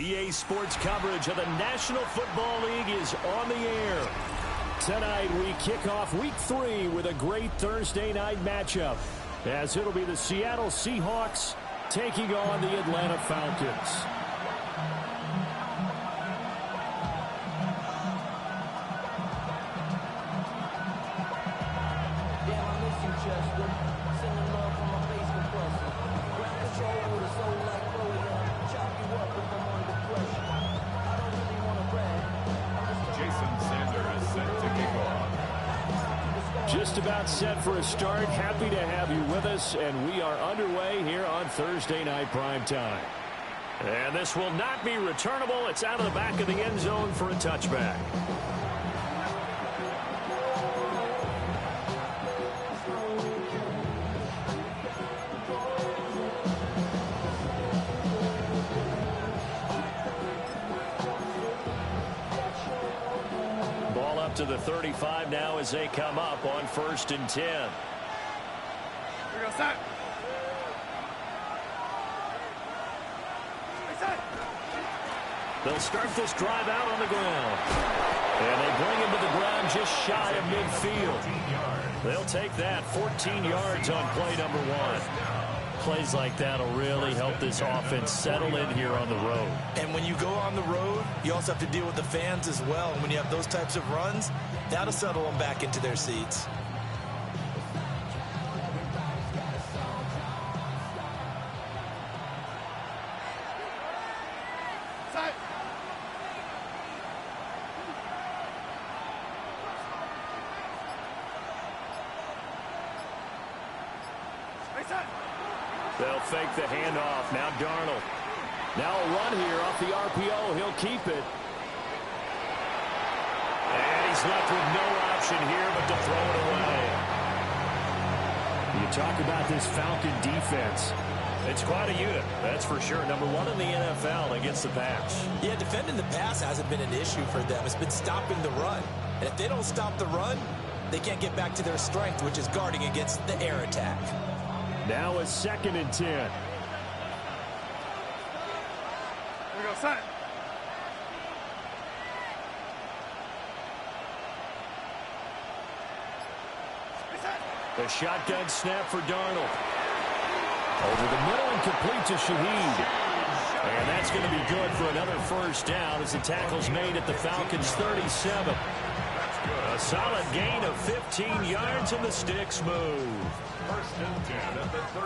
EA Sports coverage of the National Football League is on the air. Tonight we kick off Week 3 with a great Thursday night matchup, as it'll be the Seattle Seahawks taking on the Atlanta Falcons. Just about set for a start. Happy to have you with us, and we are underway here on Thursday Night Primetime. And this will not be returnable. It's out of the back of the end zone for a touchback. To the 35 now as they come up on 1st and 10. Here we go, set. They'll start this drive out on the ground. And they bring him to the ground just shy of midfield. They'll take that 14 yards on play number 1. Plays like that will really help this offense settle in here on the road. And when you go on the road, you also have to deal with the fans as well. And when you have those types of runs, that'll settle them back into their seats. They'll fake the handoff. Now Darnold. Now a run here off the RPO. He'll keep it. And he's left with no option here but to throw it away. You talk about this Falcon defense. It's quite a unit, that's for sure. Number 1 in the NFL against the pass. Yeah, defending the pass hasn't been an issue for them. It's been stopping the run. And if they don't stop the run, they can't get back to their strength, which is guarding against the air attack. Now a 2nd and 10. Here we go, set. The shotgun snap for Darnold. Over the middle and complete to Shaheed. And that's going to be good for another first down as the tackle's made at the Falcons' 37. A solid gain of 15 yards and the sticks move.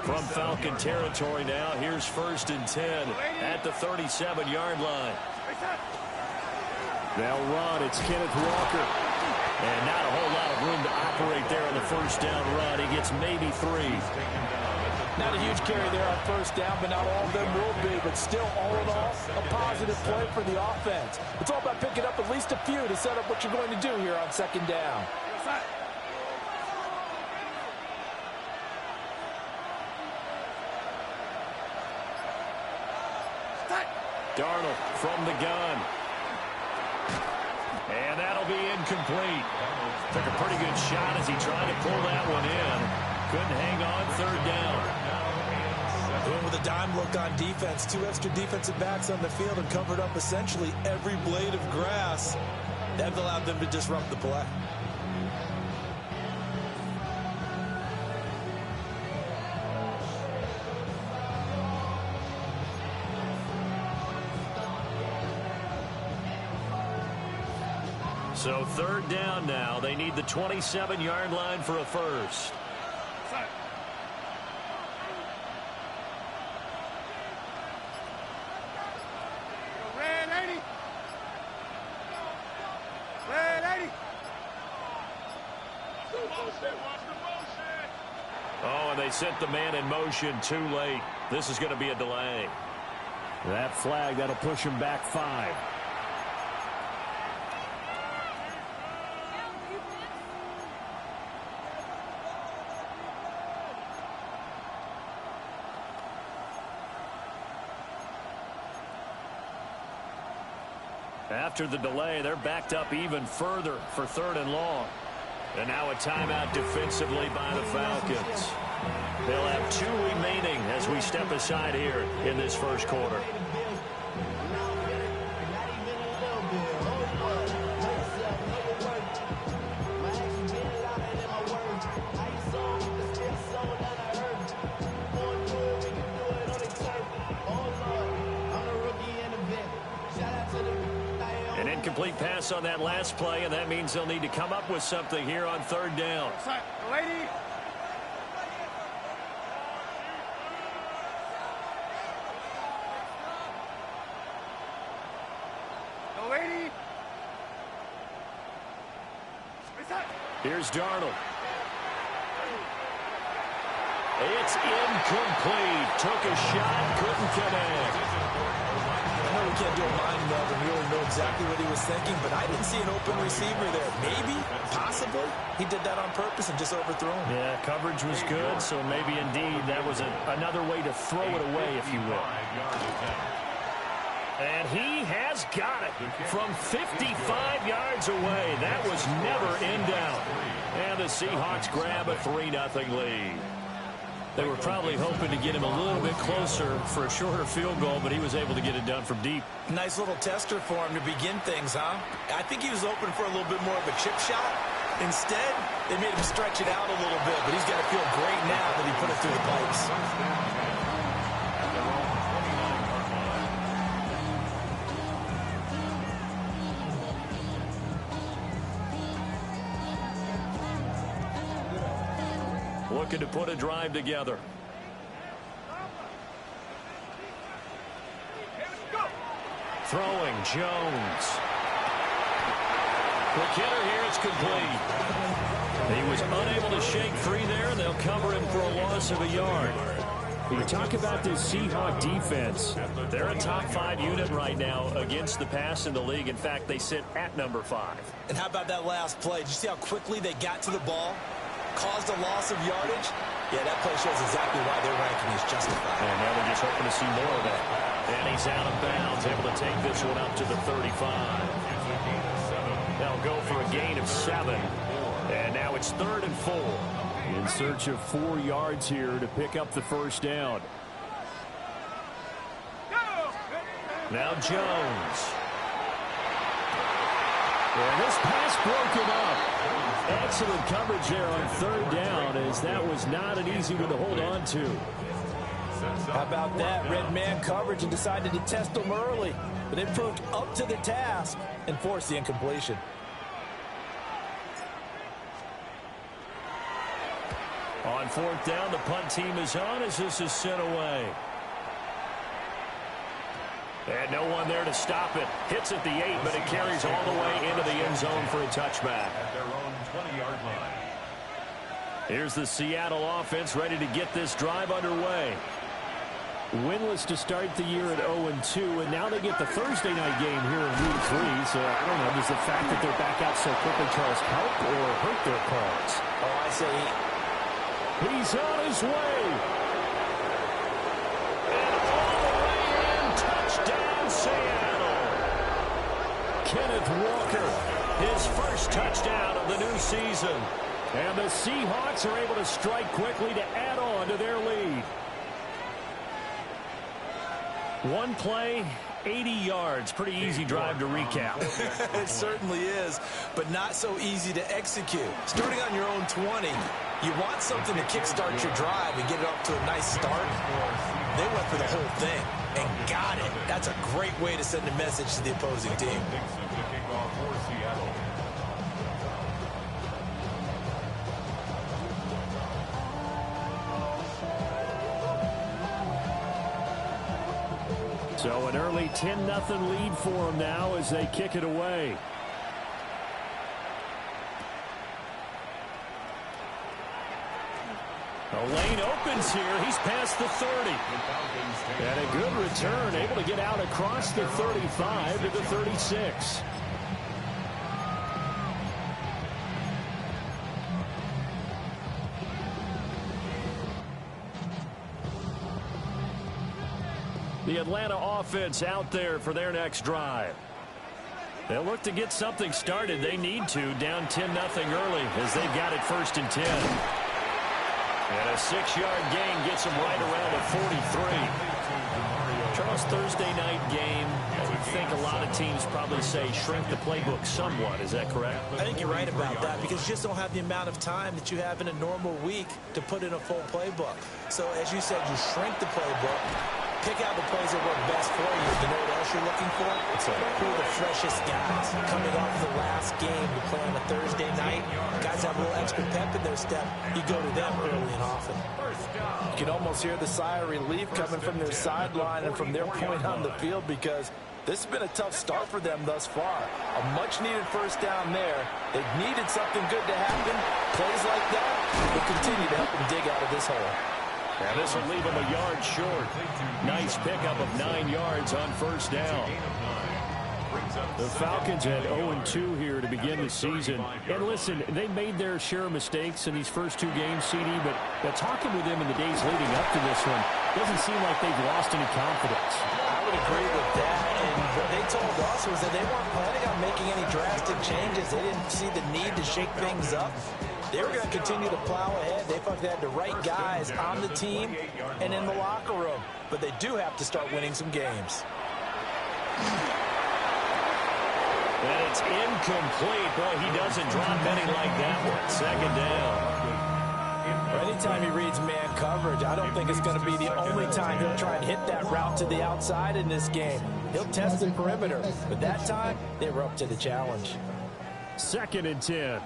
From Falcon territory now, here's 1st and 10 at the 37-yard line. They'll run. It's Kenneth Walker. And not a whole lot of room to operate there on the first down run. He gets maybe 3. Not a huge carry there on first down, but not all of them will be. But still, all in all, a positive play for the offense. It's all about picking up at least a few to set up what you're going to do here on 2nd down. Darnold from the gun. And that'll be incomplete. Took a pretty good shot as he tried to pull that one in. Couldn't hang on 3rd down. Going with a dime look on defense. 2 extra defensive backs on the field and covered up essentially every blade of grass. That allowed them to disrupt the play. So 3rd down now. They need the 27-yard line for a first. Red 80. Red 80. Oh, and they sent the man in motion too late. This is going to be a delay. That flag, that'll push him back 5. After the delay, they're backed up even further for 3rd and long. And now a timeout defensively by the Falcons. They'll have 2 remaining as we step aside here in this first quarter. incomplete pass on that last play, and that means they'll need to come up with something here on third down. Lady. Lady. Here's Darnold. It's incomplete. Took a shot, couldn't connect. I know we can't do a mind meld and really know exactly what he was thinking, but I didn't see an open receiver there. Maybe, possibly, he did that on purpose and just overthrew him. Yeah, coverage was good, so maybe indeed that was another way to throw it away, if you will. And he has got it from 55 yards away. That was never in doubt. And the Seahawks grab a 3-0 lead. They were probably hoping to get him a little bit closer for a shorter field goal, but he was able to get it done from deep. Nice little tester for him to begin things, huh? I think he was open for a little bit more of a chip shot. Instead, they made him stretch it out a little bit, but he's got to feel great now that he put it through the pipes. Looking to put a drive together. Throwing Jones. The killer here, it's complete. He was unable to shake free there, and they'll cover him for a loss of a yard. You talk about this Seahawk defense. They're a top 5 unit right now against the pass in the league. In fact, they sit at number 5. And how about that last play? Did you see how quickly they got to the ball? Caused a loss of yardage? Yeah, that play shows exactly why their ranking is justified. And now they're just hoping to see more of that. And he's out of bounds, able to take this one up to the 35. They'll go for a gain of 7. And now it's 3rd and 4. In search of 4 yards here to pick up the first down. Now Jones. And this pass broken up. Excellent coverage there on 3rd down, as that was not an easy one to hold on to. How about that? Red man coverage and decided to test them early. But they proved up to the task and forced the incompletion. On 4th down, the punt team is on as this is sent away. And no one there to stop it. Hits at the 8, but it carries all the way into the end zone for a touchback. At their own 20-yard line. Here's the Seattle offense ready to get this drive underway. Winless to start the year at 0-2, and now they get the Thursday night game here in Week 3. So I don't know, does the fact that they're back out so quickly, Charles, help or hurt their cause? Oh, I say he's on his way. And all the way in, touchdown Seattle. Kenneth Walker, his first touchdown of the new season. And the Seahawks are able to strike quickly to add on to their lead. One play, 80 yards. Pretty easy drive to recap. It certainly is, but not so easy to execute. Starting on your own 20, you want something to kickstart your drive and get it off to a nice start. They went for the whole thing and got it. That's a great way to send a message to the opposing team. So an early 10-0 lead for them now as they kick it away. The lane opens here. He's past the 30. And a good return, able to get out across the 35 to the 36. The Atlanta offense out there for their next drive. They'll look to get something started. They need to, down 10-0 early as they've got it 1st and 10. And a 6-yard gain gets them right around the 43. Charles, Thursday night game, I would think a lot of teams probably say shrink the playbook somewhat. Is that correct? I think you're right about that because you just don't have the amount of time that you have in a normal week to put in a full playbook. So as you said, you shrink the playbook, Pick out the plays that work best for you. You know what else you're looking for? Who are the freshest guys coming off the last game to play on a Thursday night? Guys have a little extra pep in their step. You go to them early and often. You can almost hear the sigh of relief coming from their sideline and from their point on the field, because this has been a tough start for them thus far. A much-needed first down there. They've needed something good to happen. Plays like that will continue to help them dig out of this hole. And this will leave them a yard short. Nice pickup of 9 yards on first down. The Falcons had 0-2 here to begin the season. And listen, they made their share of mistakes in these first 2 games, CD, but talking with them in the days leading up to this one, doesn't seem like they've lost any confidence. I would agree with that. And what they told us was that they weren't planning on making any drastic changes. They didn't see the need to shake things up. They were going to continue to plow ahead. They thought they had the right guys on the team and in the locker room. But they do have to start winning some games. And it's incomplete. Boy, he doesn't drop many like that one. Second down. Anytime he reads man coverage, I don't think it's going to be the only time he'll try and hit that route to the outside in this game. He'll test the perimeter. But that time, they were up to the challenge. 2nd and 10.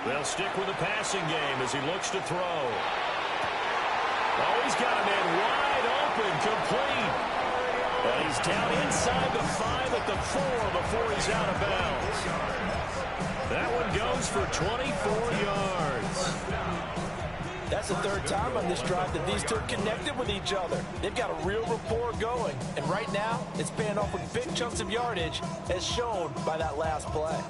They'll stick with the passing game as he looks to throw. Oh, he's got a man wide open, complete. And he's down inside the 5 at the 4 before he's out of bounds. That one goes for 24 yards. That's the 3rd time on this drive that these two connected with each other. They've got a real rapport going. And right now, it's paying off with big chunks of yardage, as shown by that last play.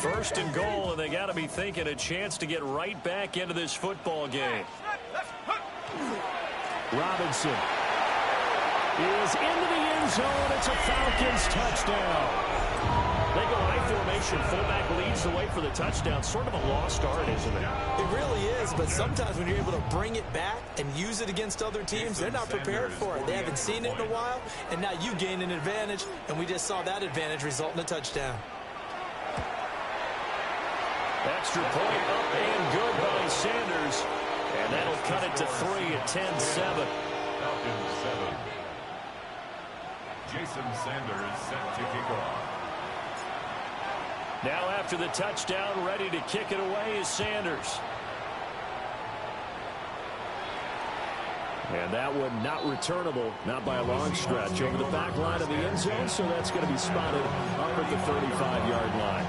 First and goal, and they got to be thinking a chance to get right back into this football game. Robinson is into the end zone. It's a Falcons touchdown. They go high formation. Fullback leads the way for the touchdown. Sort of a lost art, isn't it? It really is, but sometimes when you're able to bring it back and use it against other teams, they're not prepared for it. They haven't seen it in a while, and now you gain an advantage, and we just saw that advantage result in a touchdown. Extra point up and good by Sanders. And that'll cut it to 3 at 10-7. Falcons 7. Jason Sanders set to kick off. Now after the touchdown, ready to kick it away is Sanders. And that one not returnable, not by a long stretch, over the back line of the end zone, so that's going to be spotted up at the 35-yard line.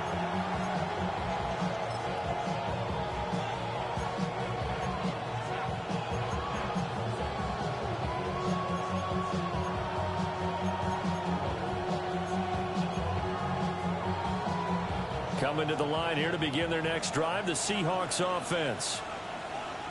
Coming to the line here to begin their next drive, the Seahawks offense.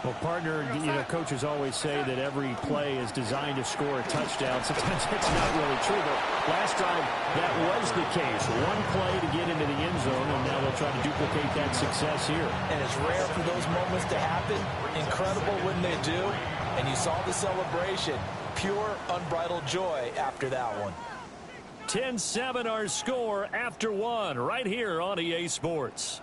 Well, partner, coaches always say that every play is designed to score a touchdown. Sometimes it's not really true, but last drive, that was the case. One play to get into the end zone, and now they'll try to duplicate that success here. And it's rare for those moments to happen. Incredible when they do. And you saw the celebration. Pure, unbridled joy after that one. 10-7 our score after one, right here on EA Sports.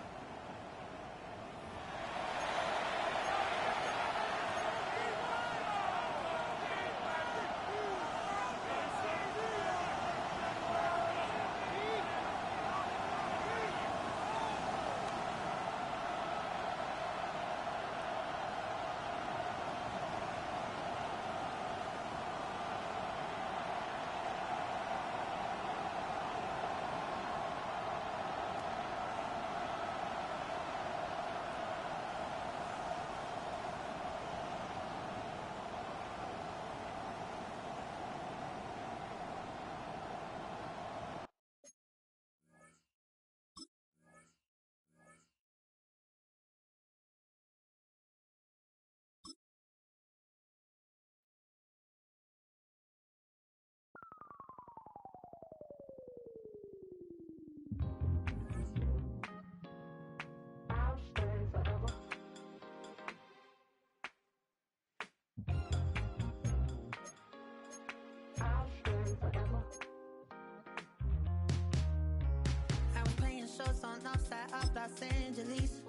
Los Angeles.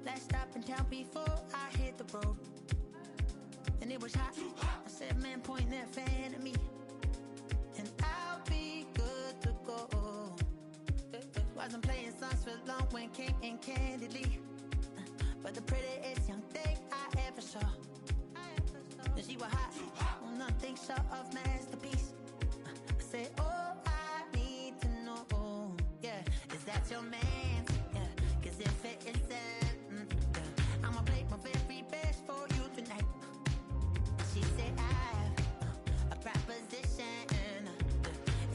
Last stop in town before I hit the road. And it was hot. I said, man, point that fan at me. And I'll be good to go. Wasn't playing songs for long when came in candidly. But the prettiest young thing I ever saw. And she was hot. Well, nothing short of masterpiece. I said, oh, I need to know. Yeah, is that your man? Yeah, cause if it isn't, I'ma play my very best for you tonight. She said, I have a proposition.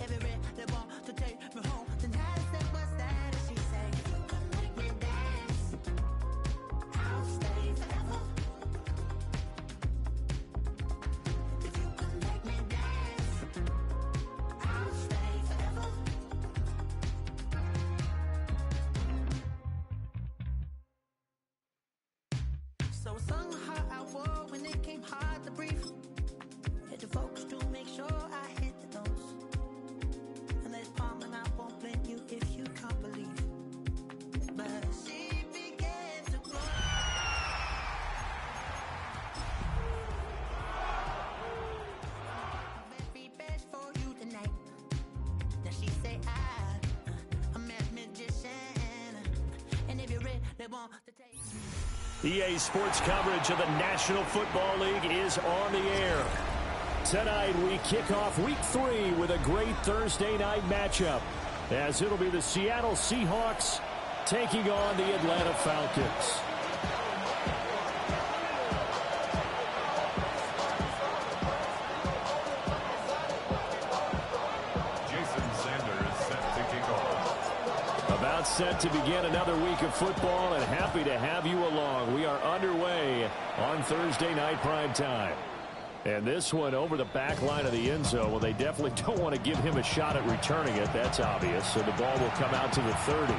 Every red they want to take me home tonight. I said, what's that? And she said, if you can make me dance, I'll stay forever. If you can make me dance, I'll stay forever. So I sung a heart I wore when it came hard to breathe. Had to focus to make sure I hit the notes. And let's palm and I won't blame you if you can't believe. But she began to grow. Very best for you tonight. Now she say I'm a magician. And if you're ready, they want to take. EA Sports coverage of the National Football League is on the air. Tonight we kick off Week 3 with a great Thursday night matchup, as it'll be the Seattle Seahawks taking on the Atlanta Falcons. Jason Sanders set to kick off. About set to begin another week of football, and happy to have you along. We are underway on Thursday night prime time. And this one over the back line of the end zone. Well, they definitely don't want to give him a shot at returning it. That's obvious. So the ball will come out to the 30.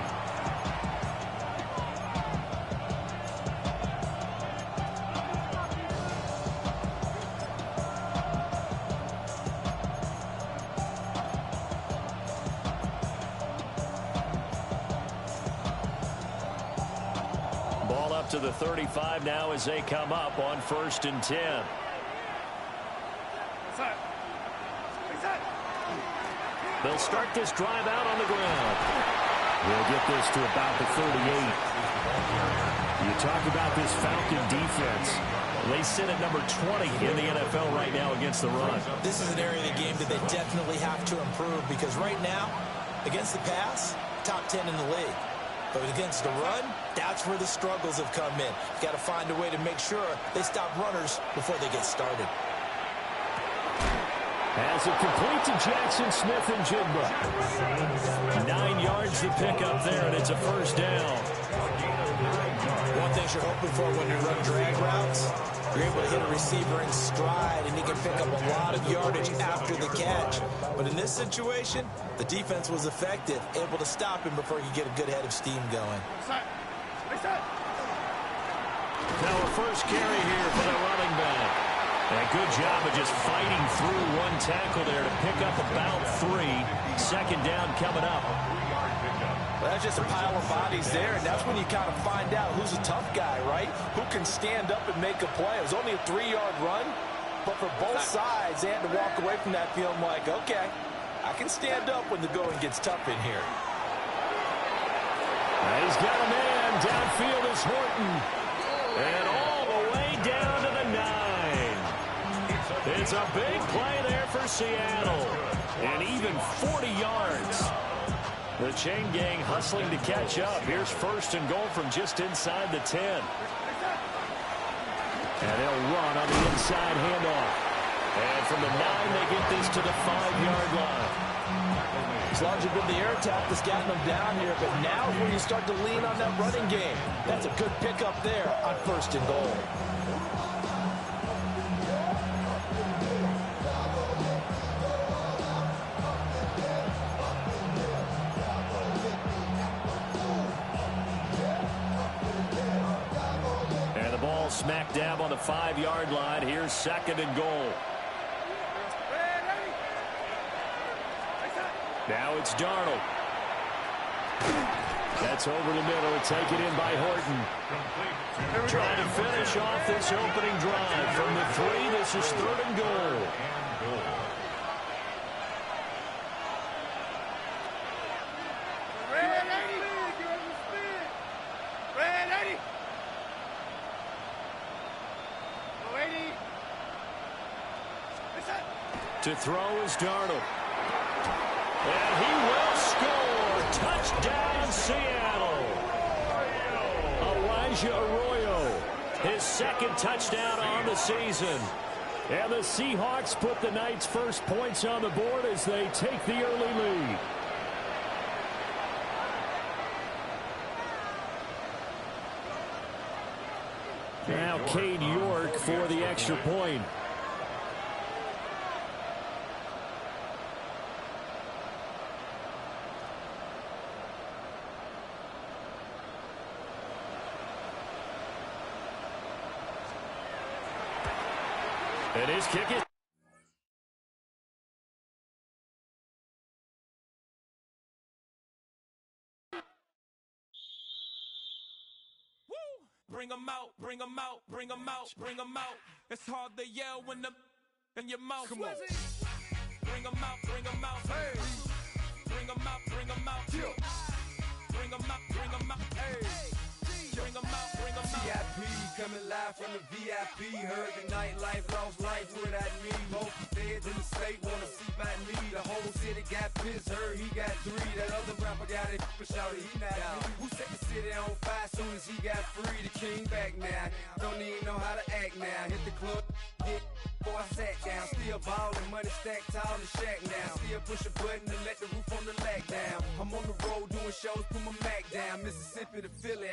Ball up to the 35 now as they come up on 1st and 10. They'll start this drive out on the ground. We'll get this to about the 38. You talk about this Falcon defense. They sit at number 20 in the NFL right now against the run. This is an area of the game that they definitely have to improve, because right now, against the pass, top 10 in the league. But against the run, that's where the struggles have come in. You've got to find a way to make sure they stop runners before they get started. As it complete to Jackson Smith and Jigba. 9 yards to pick up there, and it's a first down. One thing you're hoping for when you run drag routes, you're able to hit a receiver in stride, and he can pick up a lot of yardage after the catch. But in this situation, the defense was effective, able to stop him before he get a good head of steam going. Now a first carry here for the running back. And a good job of just fighting through one tackle there to pick up about 3. Second down coming up. Well, that's just a pile of bodies there, and that's when you kind of find out who's a tough guy, right? Who can stand up and make a play. It was only a 3-yard run, but for both sides, they had to walk away from that feeling like, okay, I can stand up when the going gets tough in here. He's got a man. Downfield is Horton. And all the way down to the 9. It's a big play there for Seattle. And even 40 yards. The chain gang hustling to catch up. Here's 1st and goal from just inside the 10. And they'll run on the inside handoff. And from the 9, they get this to the 5-yard line. It's largely been the air attack that's gotten them down here, but now is where you start to lean on that running game. That's a good pickup there on 1st and goal. Smack dab on the 5-yard line. Here's 2nd and goal. Now it's Darnold. That's over the middle, taken in by Horton. Trying to finish off this opening drive. From the 3, this is 3rd and goal. To throw is Darnold. And he will score. Touchdown, Seattle. Elijah Arroyo, his 2nd touchdown on the season. And the Seahawks put the night's first points on the board as they take the early lead. Now Cade York for the extra point. And his kick is bring 'em out, bring 'em out, bring 'em out, bring 'em out. It's hard to yell when the in your mouth. Come on. Bring 'em out, bring 'em out. Hey. Bring 'em out, bring 'em out. Bring 'em out, bring 'em out. Hey. Bring 'em out, bring 'em out. VIP coming live from the VIP. Heard the nightlife, lost life without me. Both feds in the state wanna see by me. The whole city got pissed, heard he got 3. That other rapper got it, but shouted he not me. Who set the city on fire soon as he got free? The king back now, don't even know how to act now. Hit the club, get before I sat down. Still ballin', money stacked tall in the shack now. Still push a button to let the roof on the lag down. I'm on the road doing shows, put my Mac down. Mississippi to Philly.